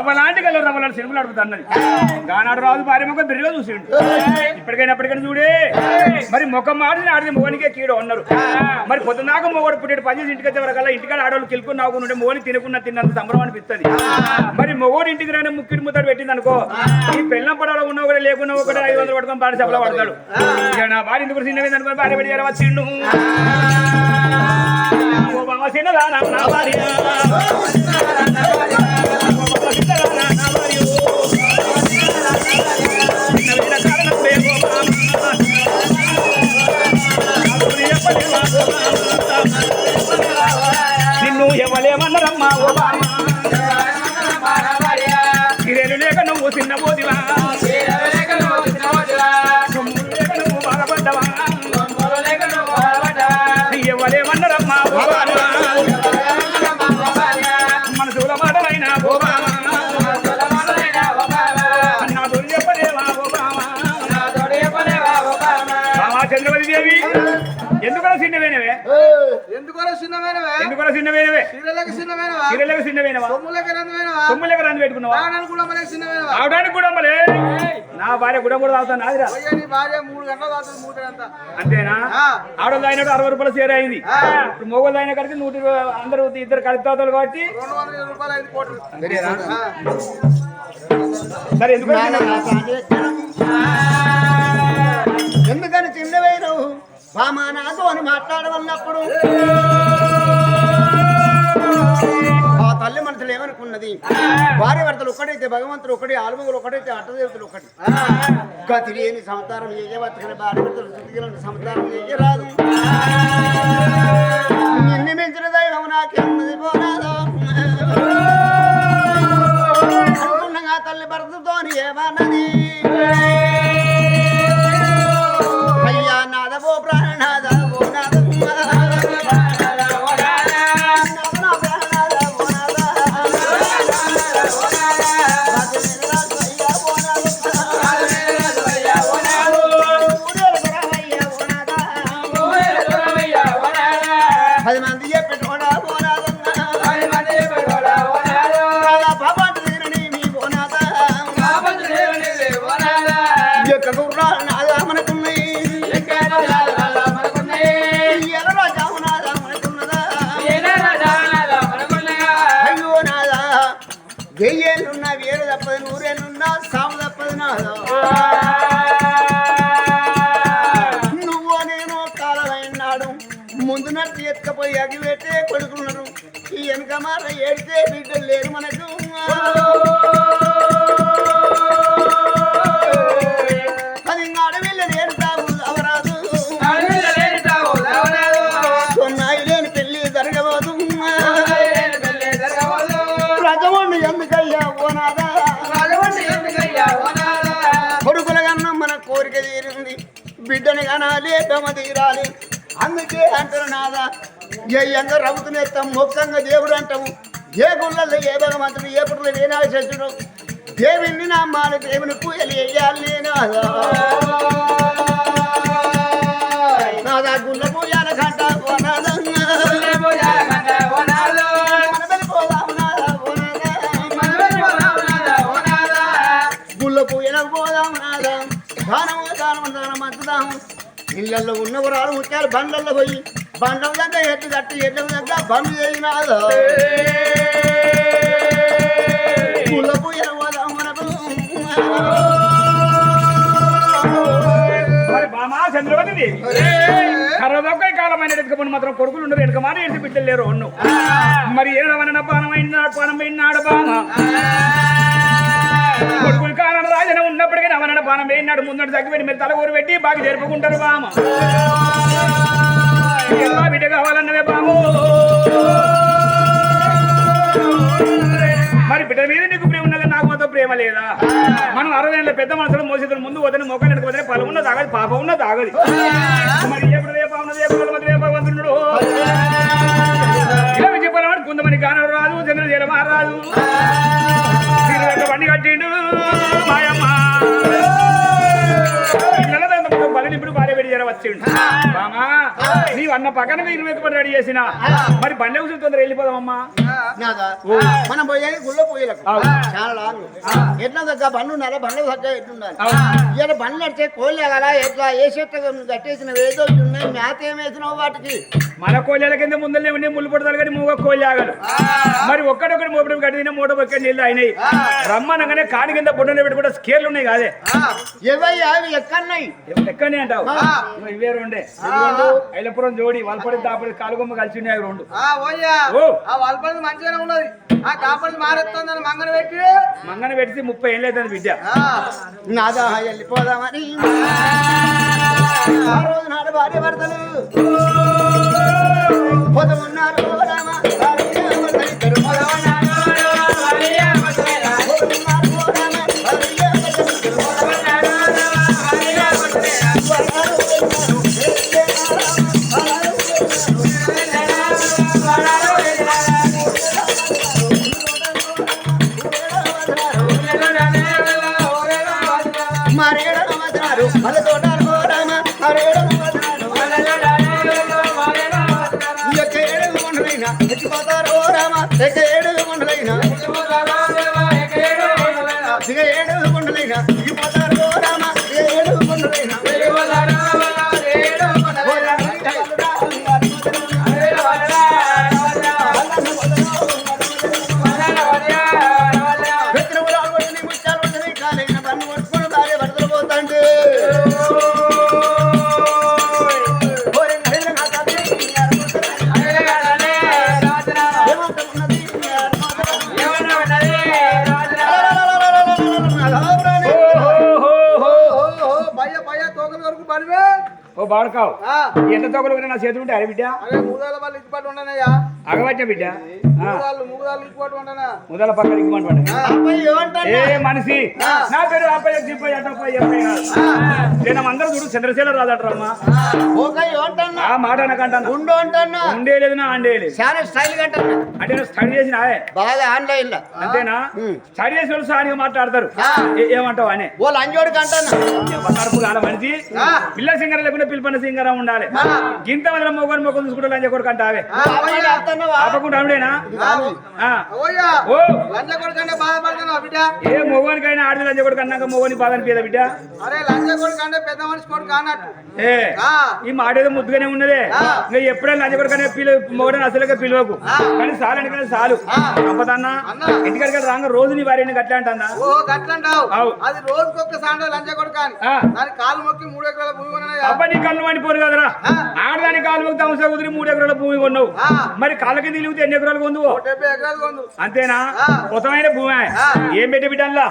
రవ్వలాంటి కళ్ళు రవ్వలాంటి సినిమాలు అడుగుతున్నది గానాడు రాజు భార్య ముఖం బిర్రగా చూసిండు ఇప్పటికైనా చూడే మరి ముఖం మాడిని ఆడితే మోనికే కీడో అన్నారు మరి పొద్దునాక మొగడు పుట్టేడు పనిచేసి ఇంటికి వచ్చే వరకల్లా ఇంటికాడ ఆడవాళ్ళు కిలుకుని నాకుంటే మోని తినకున్న తిన్నంత సంబరం అనిపిస్తుంది మరి మొగోడు ఇంటికి రాని ముక్కిడి ముద్దడు పెట్టింది అనుకో ఈ పెళ్ళం పడాలో ఉన్నా కూడా లేకున్నా ఒకటి 500 పట్టుకొని బాడి సభలో పడతాడు ఇక నా భార్య ఎందుకు చిన్నవి అనుకుని భార్య పెట్టి వచ్చిండు చిన్నదా నా భార్య నిన్ను ఎవలేమన్నారమ్మా ఓ సిరేలు లేక నువ్వు చిన్న పోదివా నువ్వు బాధపడ్డవా ఎవలేమన్నారమ్మా ఓ మనసుల మాటలైనా ఓ నాతో చెప్పలేవా ఓ బామా చంద్రవతి దేవి ఎందుకో చిన్నవేనవే సొమ్ములకి రంది పెట్టుకున్నావా ఆవడానికి కూడా మళ్ళీ నా భార్య కూడా తాగుతాను నాదిరా అంతేనా ఆడోళ్ళు అయినట్టు 60 రూపాయలు షేర్ అయింది ఇప్పుడు మొగోళ్ళు అయిన కడితే 100 అందరూ ఇద్దరు కలిసి తాగుతారు కాబట్టి సరే ఎందుకని చిన్నవేనవు బామా నాతో అని మాట్లాడవన్నప్పుడు ఆ తల్లి మనసులు ఏమనుకున్నది భార్య భర్తలు ఒక్కడైతే భగవంతుడు ఒకటి ఆలుమగులు ఒకటైతే అట్టదేవతలు ఒకటి గతి లేని సంతానం ఏయవచ్చని భార్య భర్తలు స్థితిగలను సంతానం ఏయరాదు నిన్ను మించిన దైవం నాకెన్నది పోరాదు అనుకున్నగా తల్లి భర్తతో ఏమన్నది అయ్యా నాదవో ప్రాణనాద ఓ వెయ్యేళ్ళున్నా వేలు తప్పదు 100 ఏళ్ళున్నా సాము తప్పదు నాదో నువ్వు నేను కాలమైనాడు ముందు నట్టు ఎత్తుకపోయి అగిపెట్టే కొడుకున్నారు ఈ వెనక మాట ఏడితే బిడ్డలు లేరు మనకు అది అడవిలో లేని తాగు అవరాదు సొన్నాయి లేని పెళ్లి జరగబోదు రజవండి ఎందుకయ్యా ఓనాదా కొడుకుల కన్నా మన కోరిక తీరింది బిడ్డని కనాలి తమ తీరాలి అందుకే అంటారు నాదా ఏ ఎంగ రవ్వుతునేస్తాం మొక్కంగా దేవుడు అంటాము ఏ గుళ్ళల్లో ఏ భగవంతుడు ఏ పుట్ల వినాశించుడు దేవుని నమ్మాలి దేవుని పూజలు వేయాలి నాదా నాదా గుళ్ళ పూజల గంట గుళ్ళ పూజలకు పోదాం నాదా దానం మంచుదాం ఇళ్ళల్లో ఉన్నవరాలు ముత్యాలు బండ్లలో పోయి బండం దగ్గర ఎట్టు కట్టి ఎట్ల దగ్గర బండ్లు చేయినాదా గుళ్ళ పూజలు పోదాం మనకు చంద్రవతి దేవి కర్రదొక్క కాలమైన ఎదుకమని మాత్రం కొడుకులు ఉండరు ఎదుక మాట ఎడిసి బిడ్డలు లేరు అన్ను మరి ఏడవన పానమైనాడు బామ కొడుకులు కానని రాజన ఉన్నప్పటికీ నవన పానం వేయినాడు ముందడు తగ్గిపెట్టి మీరు తల ఊరు పెట్టి బాగా జరుపుకుంటారు బామ ఎలా బిడ్డ కావాలన్నవే బాము మరి బిడ్డ మీద నీకు ప్రేమ ఉన్నది నాకు మాత్రం ప్రేమ లేదా మనం 60 ఏళ్ళ పెద్ద మనసులో మోసేతులు ముందు పోతే మొక్కలు ఎడుకుపోతే పొలం ఉన్నది ఆగదు పాప ఉన్నది ఆగదు మరి ఎప్పుడు రేప ఉన్నది భగవంతుడు ఇలా చెప్పాలని కొంతమంది కానడు రాదు చంద్ర చేయడమా రాదు బండి కట్టిండు మాయమ్మ ఇప్పుడు భార్య పెట్టి వచ్చిండు బామా నీవు అన్న పక్కన 20 రెడీ చేసిన మరి బండి కూర్చొని తొందర వెళ్ళిపోదామమ్మా నాదా మనం పోయేది గుళ్ళో పోయేలకు చాలా లాంగ్ ఎట్లా దగ్గర బండ్లు ఉండాలి బండ్ల దగ్గర ఎట్లుండాలి ఇలా బండ్లు నడిచే కోళ్ళు ఎగలా ఎట్లా ఏ చెట్టు కట్టేసిన ఏదో ఉన్నాయి మేత ఏమేసినావు వాటికి మన కోళ్ళ కింద ముందరనే ఉండి ముళ్ళు పడతారు కానీ మూగ కోళ్ళు ఆగలు మరి ఒక్కడొక్కటి మోపడం కట్టిన మూట పక్క నీళ్ళు అయినాయి రమ్మనగానే కాడి కింద బొడ్డనే పెట్టుకుంటే స్కేర్లు ఉన్నాయి కాదే ఏవయ్యా అవి ఎక్కడున్నాయి ఎక్కనే అంటావు ఇవే రెండే ఐలపురం జోడి వాళ్ళపడి దాపడి కాలుగొమ్మ కలిసి ఉన్నాయి రెండు వాళ్ళపడి మంచిగానే ఉన్నది ఆ కాపడి మారేస్తుందని మంగన పెట్టి 30 ఏళ్ళు అవుతుంది బిడ్డ నాదా వెళ్ళిపోదామని ఆ రోజు నాడు భార్య భర్తలు పొదమున్నారు ఓ బాడకావు ఎంత తొగలు నా చేతులు ఉంటే అరే బిడ్డ అగవచ్చ బిడ్డ ముదల పక్కన ఏ మనిషి నా పేరు అప్పయ్య దిప్పయ్య నేను అందరూ చూడు చంద్రశేఖర రాదటరమ్మా ఆ మాట అనకంటాను ఉండే లేదు నా అండే లేదు అంటే నువ్వు స్టడీ చేసిన బాగా ఆన్లైన్ లో అంతేనా స్టడీ చేసిన వాళ్ళు సారిగా మాట్లాడతారు ఏమంటావు అని వాళ్ళు అంజోడికి అంటాను మనిషి పిల్ల సింగర లేకుండా పిల్లపన్న సింగరం ఉండాలి గింత వల్ల మొగని మొగం చూసుకుంటే లంజ కొడుకు అంటావే ఆపకుండా అవుడేనా ఏ మొగనికైనా ఆడది లంజ కొడుకు అన్నాక మొగని బాధ అనిపించదా బిడ్డ ఏ ఈ మాట ఏదో ముద్దుగానే ఉన్నదే ఇంకా ఎప్పుడైనా లంజ కొడుకు అనే మొగడని అసలుగా పిలువకు కానీ చాలు అంటే చాలు సంపదన్నా ఇంటికాడికి రాగా రోజు నీ వారిని గట్లా అంటా అది రోజుకొక సాండ లంజ కొడుకు అని కాలు మొక్కి 3 ఎకరాల భూమి అబ్బాయి కళ్ళు మండిపోరు కదరా ఆడదాని కాలు మొక్కి తమసా కుదిరి 3 ఎకరాల భూమి కొన్నావు మరి కాళ్ళకి తిరిగితే ఎన్ని ఎకరాలు కొందువు అంతేనా కొత్తమైన భూమి ఏం పెట్టి బిడ్డల్లా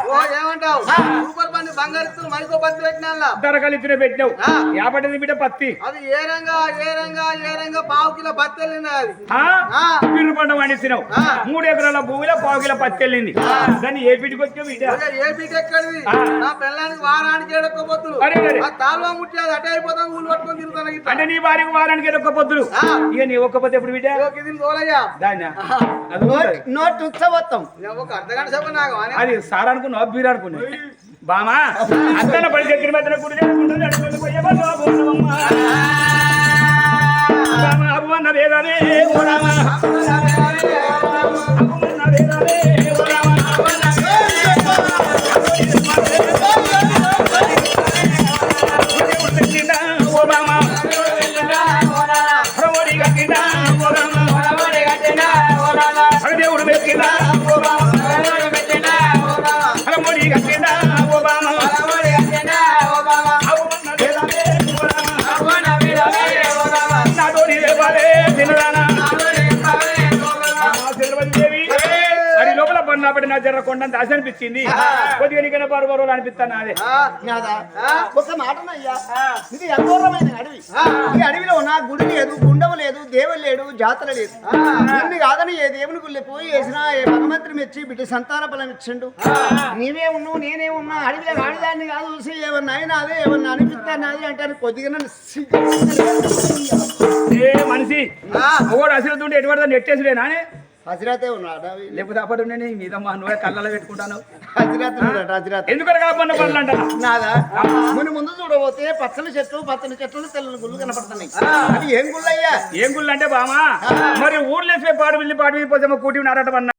ధరకాలు ఇచ్చిన పెట్టినావు యాపట్టింది బిడ్డ పత్తి అది ఏ రంగా పావు కిలో పత్తి వెళ్ళింది పిల్లు పంట పండిస్తున్నావు 3 ఎకరాల భూమిలో పావు కిలో పత్తి వెళ్ళింది దాన్ని ఏ పీటికి వచ్చావు బిడ్డ ఏ పీటి ఎక్కడిది నా పిల్లానికి వారానికి ఏడకపోతులు తాల్వా ముట్టేది అటే అయిపోతాం ఊళ్ళు పట్టుకొని తిరుగుతాను అంటే నీ భార్యకు వారానికి ఒక్క పొద్దులు ఇక నీ ఒక్క పొద్దు ఎప్పుడు బిడ్డ అర్ధగంట సేపు నాకు అది సార్ అనుకున్నావు బీర్ అనుకున్నావు బామా అత్తన పడి దగ్గర మధ్యన గుడి అమ్మన్న వేదానే దేవుడు పెట్టినా కాబట్టి నా జర కొండంత ఆశ అనిపించింది కొద్దిగా నీకైనా పరువరు అనిపిస్తాను అదే ఒక మాటనయ్యా ఇది అఘోరమైన అడవి ఈ అడవిలో నా గుడి లేదు గుండవు లేదు దేవుడు లేడు జాతర లేదు నిన్ను కాదని ఏ దేవుని గుళ్ళి పోయి వేసినా ఏ భగవంతుని మెచ్చి బిడ్డ సంతాన బలం ఇచ్చిండు నీవే ఉన్నావు నేనే ఉన్నా అడవిలో ఆడదాన్ని కాదు చూసి ఏమన్నా అయినా అదే ఏమన్నా అనిపిస్తాను అది అంటే కొద్దిగా ఏ మనిషి ఒకడు అసలు ఎటువంటి నెట్టేసులేనా హజరాతే ఉన్నాడా లేకపోతే అప్పటి నేను మీద మా నువ్వే కళ్ళలో పెట్టుకుంటాను హజరాత్ ఉన్నాడు హజరాత్ ఎందుకు కాపన్న పనులు అంట నాదా ముని ముందు చూడబోతే పచ్చని చెట్లు తెల్లని గుళ్ళు కనపడుతున్నాయి అది ఏం గుళ్ళు అయ్యా ఏం గుళ్ళు అంటే బామా మరి ఊర్లేసే పాడు వెళ్ళి పాడు పోతే కూటి నారటం అన్న